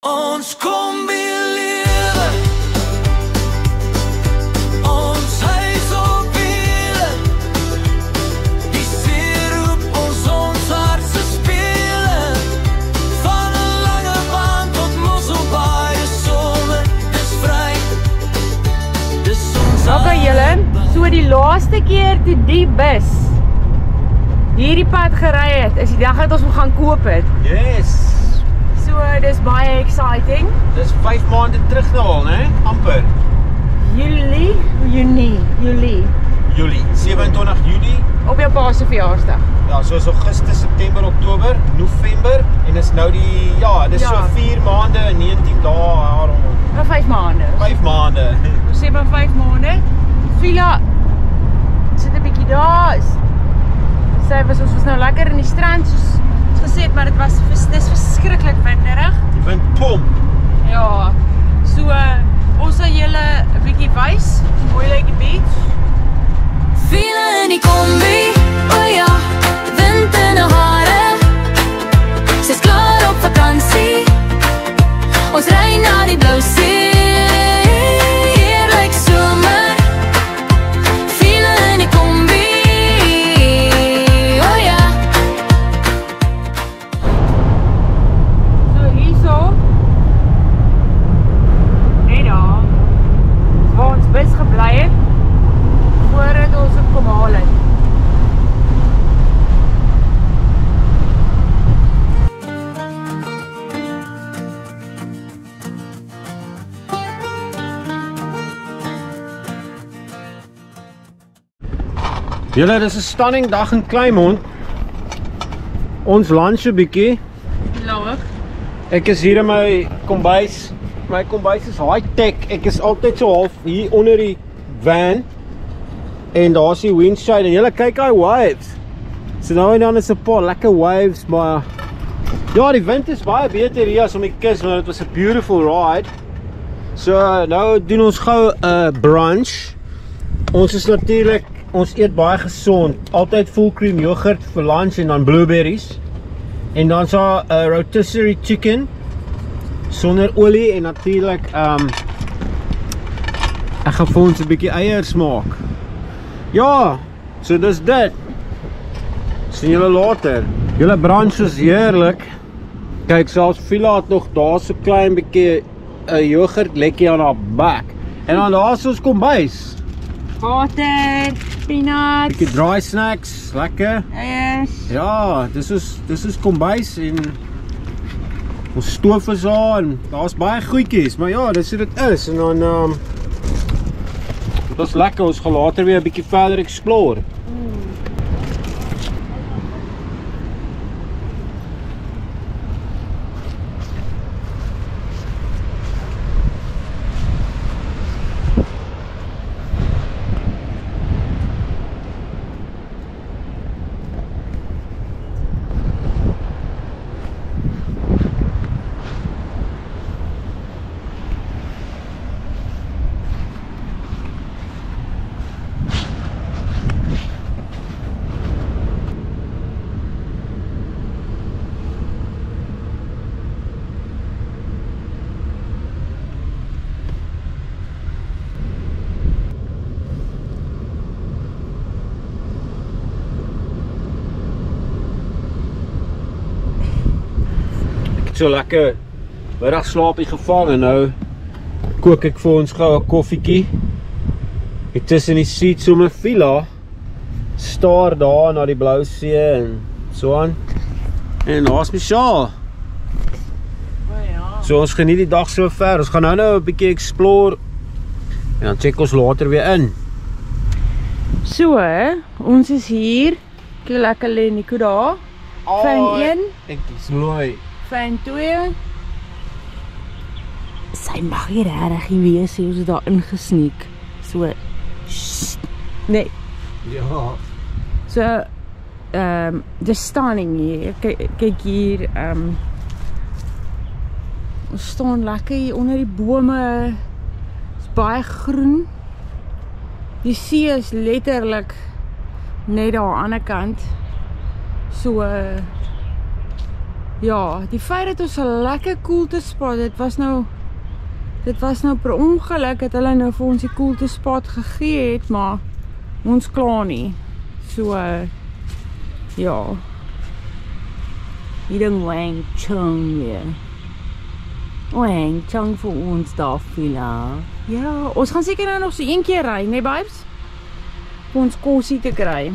Ons combineer ons huis op wiele. Die see roep ons hartse spelen. Van 'n lange baan tot Mosselbaai is somer, dis vry. Dis ons. Okay julle, so die laaste keer toe die bus hierdie pad gery het, is die dag dat ons hom gaan koop het. Yes. So dis baie exciting. Dis 5 maande terug nou al, né? Amper. Julie, 27 Julie. op jou pa se verjaarsdag. Ja, soos Augustus, September, Oktober, November en is nou die dis Ja. so 4 maande en 19 dae rond. 5 maande. 5 maande. Ons sê maar 5 maande. Vila sit 'n bietjie daar. Ons was nou lekker in die strand soos gesê het, maar dis verskriklik winderig. Die wind pom. Ja. So ons sal julle 'n bietjie wys hoe mooi lyk die beach. Wiele in die kombi, oh ja, wind in die hare. Sy's klaar op vakansie, ons ry na die blou see. Heerlik somer, wiele in die kombi, oh ja. So hierso. Nee daar. Waar ons bus gebly het voordat ons op kom haal het. Julle, dis 'n stunning dag in Kleinmond. Ons lunch 'n bietjie. Laag. Ek is hier in my kombuis. My kombuis is high-tech. Ek is altyd so half hier onder die van. En daar's die windshade en julle kyk daai waves. So nou en dan is 'n paar lekker waves, maar ja, die wind is baie beter hier as om die kus, want dit was 'n beautiful ride. So nou doen ons gou 'n brunch. Ons is natuurlik, ons eet baie gesond. Altyd full cream yoghurt vir lunch en dan blueberries. En dan so 'n rotisserie chicken sonder olie en natuurlik ek gaan vir ons 'n bietjie eiers maak. Ja, so dis dit. Sien julle later. Julle brunch is heerlik. Kyk, selfs Vila het nog daar so klein bietjie 'n yoghurt lekkie aan haar bek. En dan daar is ons kombuis. Water, peanuts, Bietjie dry snacks, lekker. eiers. Ja, dis is kombuis en ons stoof is daar en daar's baie goedjies, maar ja, dis hoe dit is. En dan dit was lekker, ons gaan later weer 'n bietjie verder explore. So lekker middagslaapie gevang en nou kook ek vir ons gou 'n koffietjie. Ek tussen die seat so my Vila staar daar na die blou see en so aan. En daar's Michelle. Ja. So ons geniet die dag so ver. Ons gaan nou 'n bietjie explore en dan check ons later weer in. So, ons is hier. Kyk lekker lê Nico daar. Fan 1, Ek is mooi. fan 2. Sy mag hier regtig wees, ons het daar ingesneek. So, nee. Ja. So, dis stunning hier. Kyk hier, ons staan lekker hier onder die bome. Is baie groen. Die see is letterlik net daar aan die ander kant. So, Ja, die feit dat ons 'n lekker koelte spot, dit was nou per ongeluk dat hulle nou vir ons die koelte spot gegee het, maar ons klaar nie. So, ja. Die ding Wang Chung weer. Wang Chung vir ons daar, Villa. Ja, ons gaan seker nou nog so een keer ry, nee babes? Vir ons kosie te kry.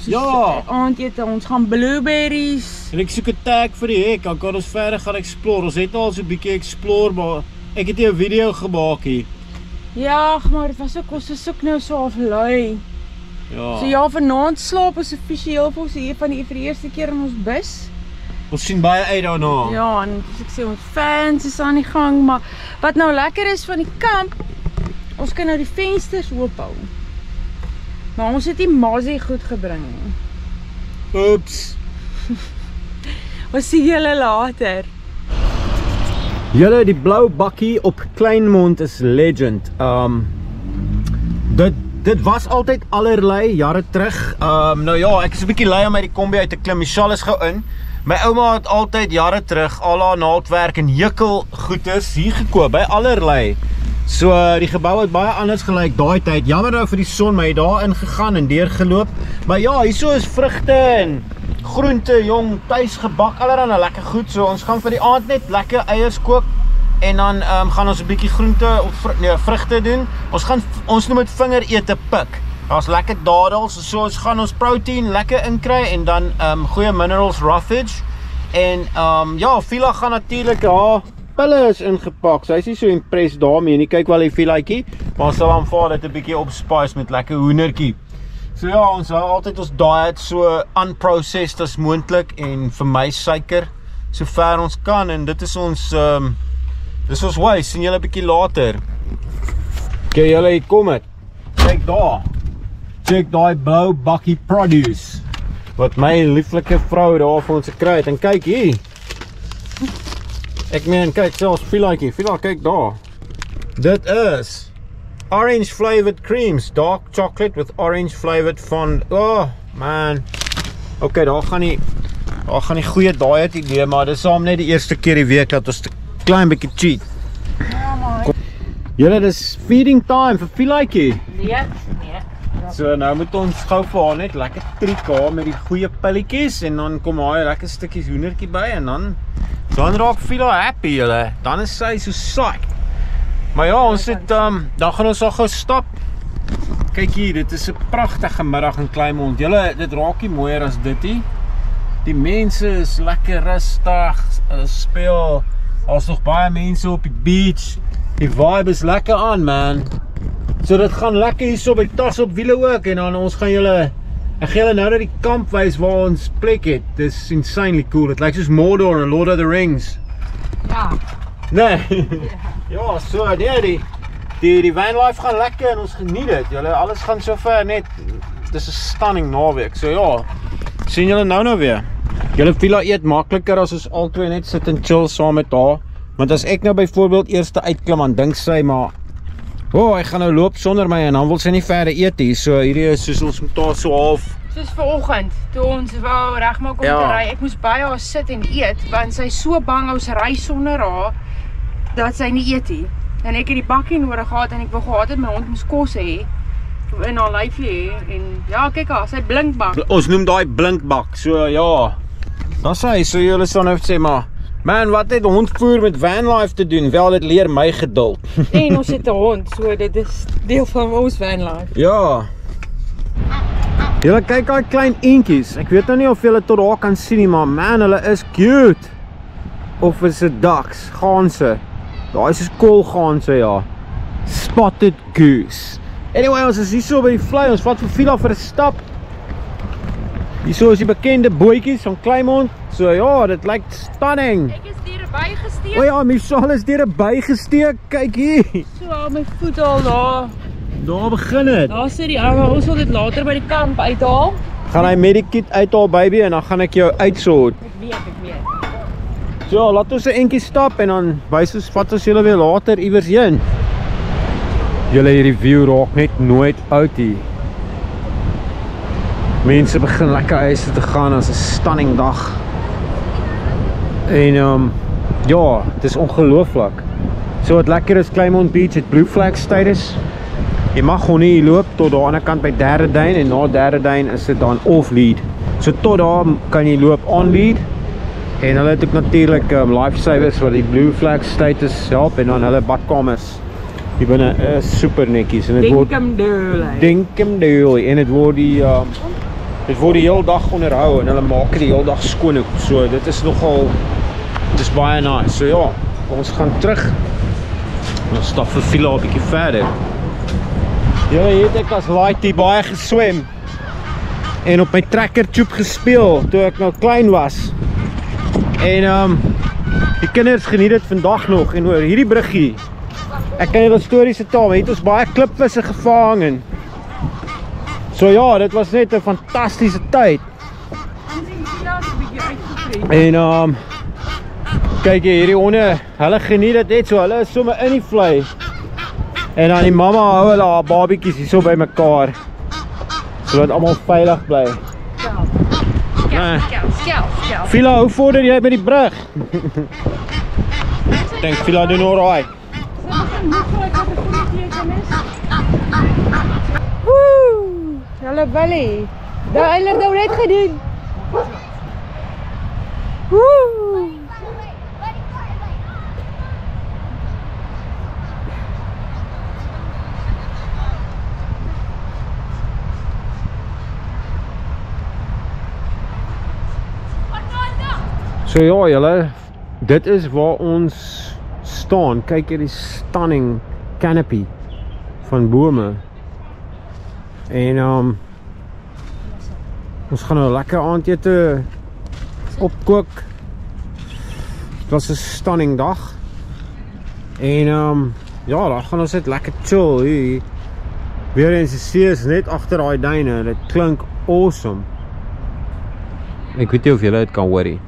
Ja! Aandete, ons gaan blueberries. En ek soek 'n tag vir die hek, dan kan ons verder gaan explore. Ons het al so 'n bietjie explore, maar ek het nie 'n video gemaak hier. Ja, maar dit was ook, ons is ook nou so half lui. Ja. So ja, vanaand slaap ons offisieel vir ons hier vir die eerste keer in ons bus. Ons sien baie uit daarna. Ja, en soos ek sê, ons fans is aan die gang, maar wat nou lekker is van die kamp, ons kan nou die vensters oophou. Maar ons het die Mazzy goed gebring nie. Oeps. Ons sien julle later. Julle, die blou bakkie op Kleinmond is legend. Dit was altyd allerlei jare terug. Nou ja, ek is 'n bietjie lui om uit die kombi uit te klim. Michelle is gou in. My ouma het altyd jare terug al haar naaldwerk en jukkel goeders hier gekoop by allerlei. So die gebou het baie anders gelyk daai tyd. Jammer nou vir die son, maar hy het daar ingegaan en deurgeloop. Maar ja, hierso is vrugte en groente, jong, tuis gebak, allerlei lekker goed. So ons gaan vir die aand net lekker eiers kook en dan gaan ons 'n bietjie groente of vrugte doen. Ons noem dit vingerete pik. Daar's lekker dadels, so ons gaan ons protein lekker inkry en dan goeie minerals roughage. En ja, Villa gaan natuurlik haar pille is ingepak. Sy is nie so impressed daarmee nie. Kyk wel die Villaatjie, maar ons sal aanvaar dit 'n bietjie opspice met lekker hoendertjie. So ja, ons hou altyd ons diet so unprocessed as moontlik en vir my suiker so ver ons kan en dit is ons way. Sien julle 'n bietjie later. Okay, julle hier kom dit. Kyk daar. Check daai blou bakkie produce wat my lieflike vrou daar vir ons gekry het en kyk hier. Ek meen, kyk selfs Villaatjie. Villa, kyk daar. Dit is orange flavored creams, dark chocolate with orange flavored fond. Oh man. Okay, daar gaan die goeie diet idee, maar dis saam net die eerste keer die week dat ons 'n klein bietjie cheat. Ja man. Julle, dis feeding time vir Villaatjie. Nee. So nou moet ons gou vir haar net lekker triek haar met die goeie pilletjies en dan kom haar lekker stukkies hoendertjie by en dan raak Villa happy julle. Dan is sy so psyched. Maar ja, ons het dan gaan ons al gou stap. Kyk hier, dit is 'n pragtige middag in Kleinmond. Julle, dit raak nie mooier as dit nie. Die mense is lekker rustig, hulle speel. Daar's nog baie mense op die beach. Die vibe is lekker aan, man. So dit gaan lekker hierso by Tas op Wiele ook en dan ons gaan julle ek gaan julle nou na die kamp wys waar ons plek het. Dis insanely cool. Dit lyk soos Mordor en Lord of the Rings. Ja. Nee. Ja, so nee, die vanlife gaan lekker en ons geniet dit. Julle alles gaan so ver net. Dis 'n stunning naweek. So ja. Sien julle nou weer. Julle Villa eet makliker as ons albei net sit en chill saam met haar. Want as ek nou byvoorbeeld eers uitklim dan dink sy maar hy gaan nou loop sonder my en dan wil sy nie verder eet hier. So hierdie is soos ons moet daar so half. Soos vanoggend, toe ons wou regmaak om te ry, ek moes by haar sit en eet, want sy is so bang ons ry sonder haar, dat sy nie eet nie. En ek het die bakkie nodig gehad en ek wou gehad het my hond moes kos hê, in haar lyfie hê, en ja, kyk haar, sy blinkbak. Ons noem daai blinkbak, so ja. Dan sê so julle sal nou sê maar, man, wat het hondvoer met vanlife te doen? Wel, dit leer my geduld. En ons het 'n hond, so dit is deel van ons vanlife. Ja. Julle kyk daai klein eentjies. Ek weet nou nie of julle tot daar kan sien nie, maar man, hulle is cute. Of is dit ducks, ganse. Daai is koolganse, ja. Spotted goose. Anyway, ons is hierso by die vlei. Ons vat vir Villa vir 'n stap. Hierso is die bekende bootjies van Kleinmond. So ja, dit lyk stunning. Ek is deur 'n by gesteek. O ja, Michelle is deur 'n by gesteek. Kyk hier. So al my voet al daar. Daar begin dit. Daar sit die ou, ons sal dit later by die kamp uithaal. Gaan hy met die kit uithaal baby en dan gaan ek jou uitsort. Ek weet. So, laat ons 'n entjie stap en dan vat ons julle weer later iewers heen. Julle hierdie view raak net nooit oud hier. Mense begin lekker huis te gaan, as 'n stunning dag. En ja, het is ongelooflik. So wat lekker is, Claymont Beach het Blue Flag status. Jy mag gewoon nie loop tot daar aan die kant by Derde Duin en na Derde Duin is dit dan off lead. So tot daar kan jy loop on lead. En hulle het ook natuurlik lifesavers wat die Blue Flag status help en dan hulle badkamers. Die binne is super netjies en dit word Dinkum-Dooley en dit word die heel dag onderhou en hulle maak dit die heel dag skoon ook. So dit is nogal, dit is baie nice. So ja, ons gaan terug. Ons stap vir Villa 'n bietjie verder. Ja, hier het ek as laaitie baie geswem en op my trekker tube gespeel toe ek nou klein was. En die kinders geniet dit vandag nog en oor hierdie bruggie. Ek kan julle stories vertel, het ons baie klipvisse gevang en so ja, dit was net 'n fantastiese tyd. En kyk hierdie honde, hulle geniet dit net so, hulle is sommer in die vlei. En dan die mamma hou hulle haar babietjies hier so by mekaar. Sodat almal veilig bly. Skel. Villa, hoe vorder jy met die brug? Ek dink Villa doen alright. Woe! Hulle Willie. Daai eiler nou net gedoen. Woe! So ja julle, dit is waar ons staan. Kyk hierdie stunning canopy van bome. En ons gaan nou lekker aandete opkook. Dit was 'n stunning dag. En ja, daar gaan ons net lekker chill hier. Weer eens die see is net agter daai duine. Dit klink awesome. Ek weet nie of julle dit kan hoor nie.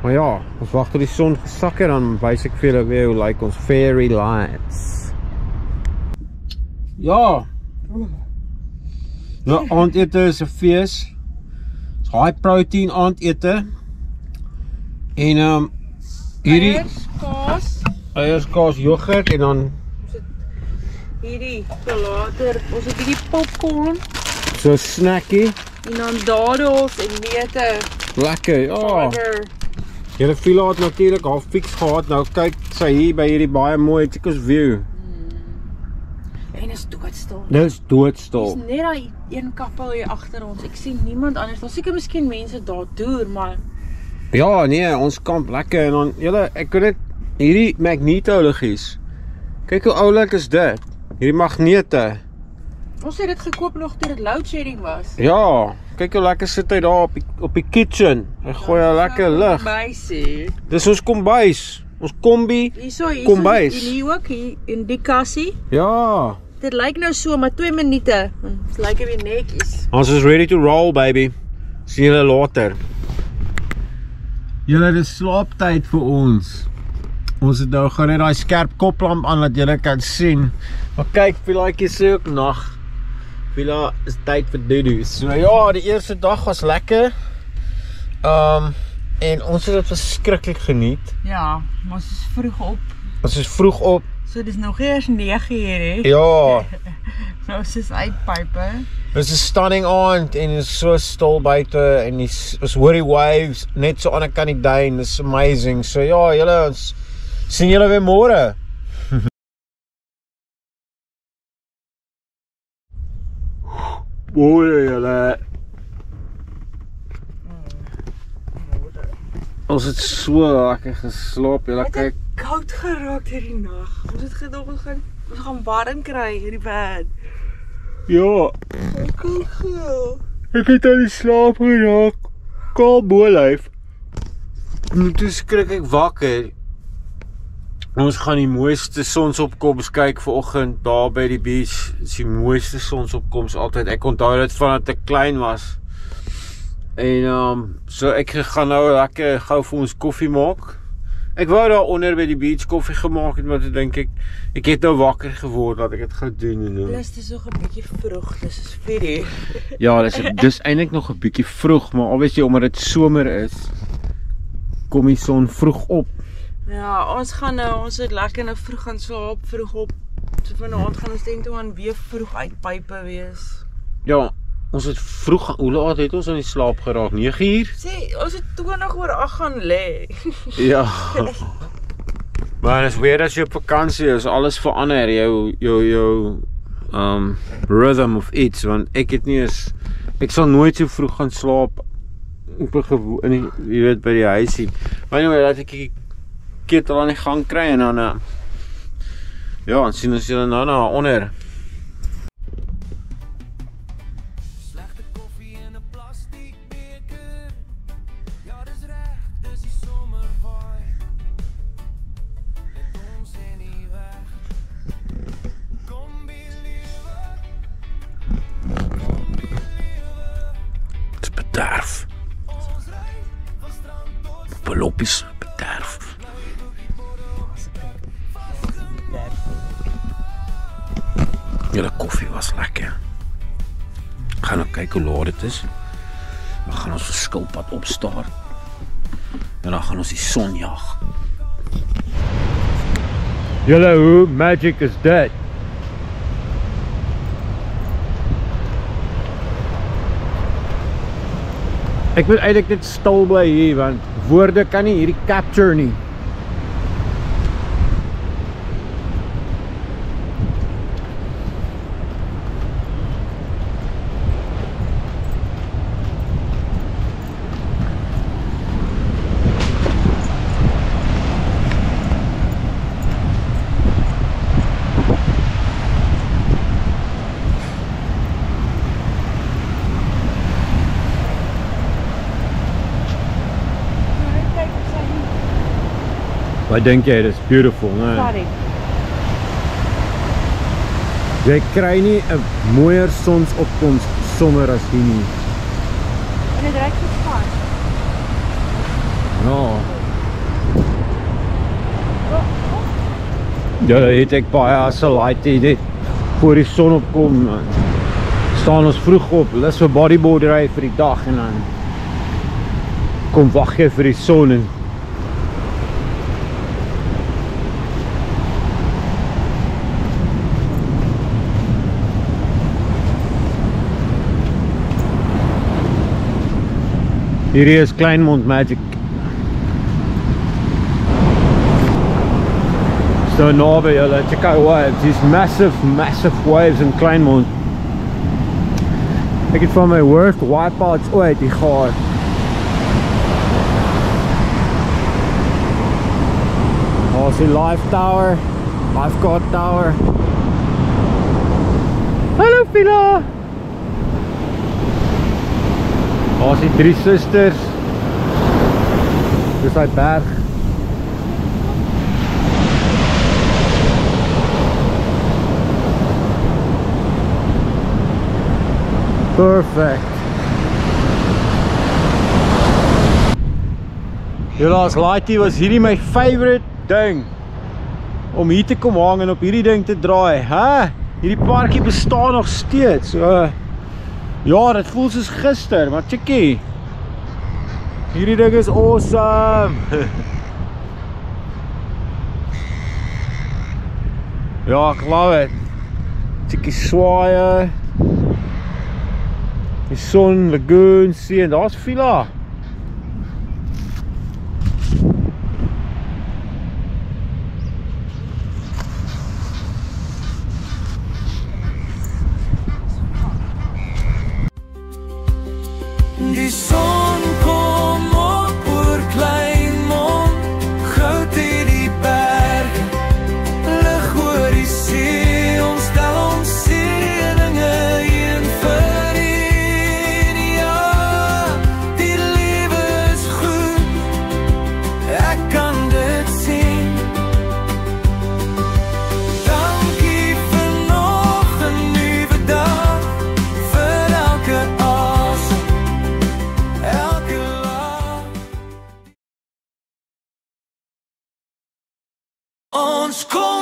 Maar ja, ons wag tot die son gesak het, dan wys ek vir julle weer hoe lyk ons fairy lights. Ja. Nou, aandete is 'n fees. Dis high protein aandete. En hierdie eiers, kaas, yoghurt en dan hierdie later, ons het hierdie popcorn so 'n snackie. en dan dadels en neute. Lekker, ja. Julle Villa het natuurlik haar fix gehad. Nou kyk sy hier by hierdie baie mooi Chicos view. En is doodstil. Dit is doodstil. Dis net daai een kappel hier agter ons. Ek sien niemand anders. Daar seker miskien mense daar toer, maar Ja, nee, ons kamp lekker en dan julle, ek weet dit hierdie magnetologies. Kyk hoe oulik is dit. Hierdie magnete. ons het dit gekoop nog toe dit load shedding was. Ja, kyk hoe lekker sit hy daar op die kitchen. Hy gooi 'n lekker lig. Kombuisie. Dis ons kombuis. Ons kombi. Hierso Kombuis. en hier ook hier in die kassie. Ja. Dit lyk nou so maar 2 minute. Dit lyk weer netjies. Ons is ready to roll, baby. Sien julle later. Julle, dit is slaaptyd vir ons. Ons het nou gaan net daai skerp koplamp aan dat julle kan sien. Maar kyk, Villaatjie sê ook nag. Villa is tyd vir doodoo. So ja, die eerste dag was lekker. En ons het dit verskriklik geniet. Ja, maar ons is vroeg op. Ons is vroeg op. So dis nog eers 9 uur hè. Ja. Nou ons is uitpype. Dit is 'n stunning aand en dit is so stil buite en ons hoor die waves net so aan die kant die duin. It's amazing. So ja, julle, ons sien julle weer môre. Mooi julle. Ons het so lekker geslaap, julle kyk. Koud geraak hierdie nag. Ons het gedog ons gaan warm kry hierdie bed. Ja. Ek het aan die slaap geraak. Kaal bolyf. En toe skrik ek wakker. Ons gaan die mooiste sonsopkoms kyk vanoggend daar by die beach. Dis die mooiste sonsopkoms altyd. Ek onthou dit vandat ek klein was. En so ek gaan nou lekker gou vir ons koffie maak. Ek wou daar onder by die beach koffie gemaak het, maar toe dink ek het nou wakker geword dat ek dit gaan doen en Plus dis nog 'n bietjie vroeg. Dis is 4 uur. Ja, dis eintlik nog 'n bietjie vroeg, maar obviously omdat dit somer is, kom die son vroeg op. Ja, ons het lekker nou vroeg gaan slaap, vroeg op. So vanaand gaan ons denk toe aan weer vroeg uit pype wees. Ja, ons het vroeg, hoe laat het ons in die slaap geraak? 9 uur? Sê, ons het 20:08 gaan lê. Ja. Maar as weer as jy op vakansie is, alles verander, jou rhythm of iets, want ek sal nooit so vroeg gaan slaap op 'n jy weet, by die huisie. Maar anyway, laat ek die ketel aan die gang kry en dan ja, en sien ons julle nou na onder. Slegte koffie in 'n plastiek beker. Ja, dis reg, dis die somervaai. Dit ons en nie weg. Kom belewe. Het is bederf. Ons ry van strand tot Beloppies bederf. Julle koffie was lekker. Ek gaan nou kyk hoe laat dit is. Dan gaan ons 'n skilpad opstaar. En dan gaan ons die son jag. Julle, hoe magic is dit? Ek moet eintlik net stil bly hier, want woorde kan nie hierdie capture nie. Wat dink jy, dit is beautiful, né? Sorry. Jy kry nie 'n mooier sonsopkoms sommer as hier nie. En dit reik so gaar. Ja. Ja, het ek baie as 'n laaitie dit voor die son opkom. Staan ons vroeg op, lus vir bodyboard ry vir die dag en dan kom wag jy vir die son en hierdie is Kleinmond Magic. So naby julle, check out waves. These massive waves in Kleinmond. Ek het van my worst wipeouts ooit die gehad. Daar's die Life Tower, Lifeguard Tower. Hallo Phila! Daar's die 3 susters. Dis hy berg. Perfect. Helaas, laaitie was hierdie my favorite ding. Om hier te kom hang en op hierdie ding te draai. Hierdie parkie bestaan nog steeds. Ja, dit voel soos gister, maar checkie. Hierdie ding is awesome. Ja, ek love it. Checkie swaaie. Die son, lagoon, see, en daar's Phila. die son kom op oor Kleinmond, goud in die berge, lig oor die see, ons stel ons seëninge een vir een. Ja, die lewe is goed, ek kan dit sien. Dankie vir nog 'n nuwe dag, vir elke asem, elke lach. Ons kom